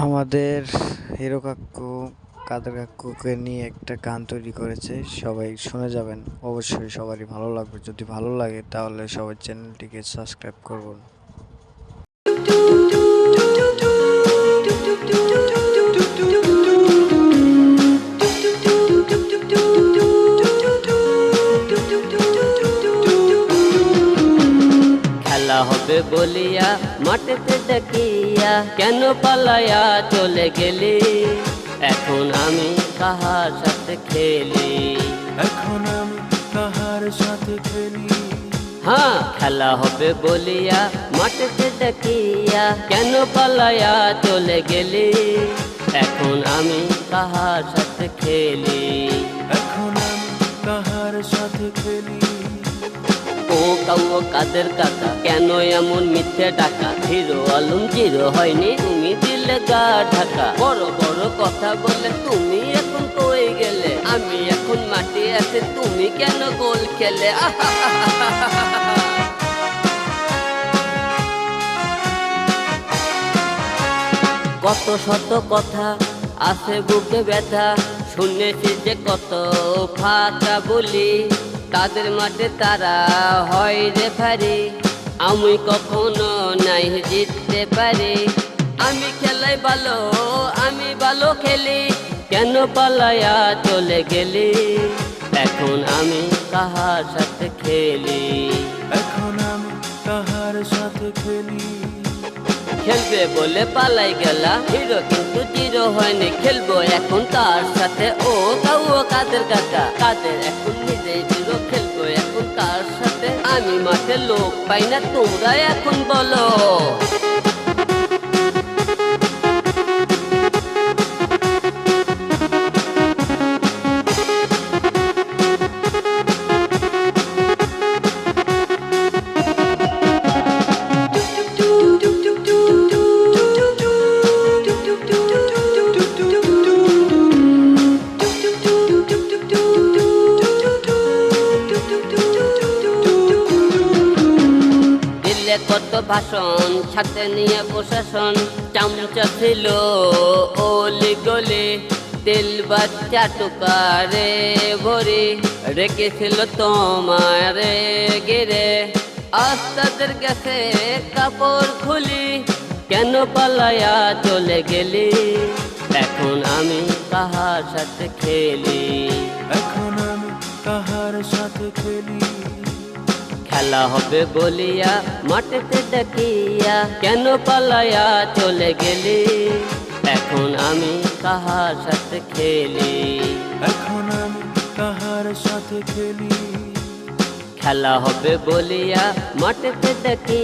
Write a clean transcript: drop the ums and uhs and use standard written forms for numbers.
আমাদের হিরো কাকু কাদের কাকুকে নিয়ে একটা গান তৈরি করেছে, সবাই শুনে যাবেন। অবশ্যই সবারই ভালো লাগবে। যদি ভালো লাগে তাহলে সবাই চ্যানেলটিকে সাবস্ক্রাইব করুন। খেলা হবে বলিয়া মাঠেতে ডাকিয়া কেন পালায়া চলে গেলি? এখন আমি কাহার সাথে খেলি? এখন আমি কাহার সাথে খেলি? হ্যাঁ, খেলা হবে বলিয়া মাঠেতে ডাকিয়া কেন পালায়া চলে গেলি? এখন আমি কাহার সাথে খেলি? এখন আমি কাহার সাথে খেলি? ও কাউ কাদের কাকা কেন এমন মিথ্যে টাকা? হিরো আলম জিরো হয়নি, তুমি দিলে গা ঢাকা। বড় বড় কথা বলে তুমি এখন কই গেলে? আমি এখন মাটি আছে, তুমি কেন গোল খেলে? কত শত কথা আছে বুকে ব্যথা, শুনেছি যে কত ফাঁকা বলি, তাদের মাঠে তারা হয় রেফারি। আমি কখনো নাই জিততে পারি। আমি খেলাই ভালো, আমি ভালো খেলি, কেন পালায়া চলে গেলি? এখন আমি কাহার সাথে খেলি? এখন আমি কাহার সাথে খেলি? খেলবে বলে পালাই গেলা, হিরো কিন্তু জিরো হয়নি। খেলবো এখন তার সাথে। ও কাউ কাদের কাকা কাদের এখন নিজেই জিরো, খেলবো এখন কার সাথে? আমি মাঠে লোক পাই না, তোমরা এখন বলো। কত ভাষণ সাথে নিয়ে প্রশাসন, চামচা ছিল ওলি গলি, তেল বাচ্চা টুকারে ভরে রেখেছিল তোমারে গেরে। আজ তাদের কাছে কাপড় খুলি, কেন পালায়া চলে গেলি? এখন আমি কাহার সাথে খেলি? এখন আমি কাহার সাথে খেলি? খেলা হবে বলিয়া মাঠেতে ডাকিয়া কেন পালায়া চলে গেলি? এখন আমি কাহার সাথে খেলি? এখন আমি কাহার সাথে খেলি? খেলা হবে বলিয়া মাঠেতে ডাকি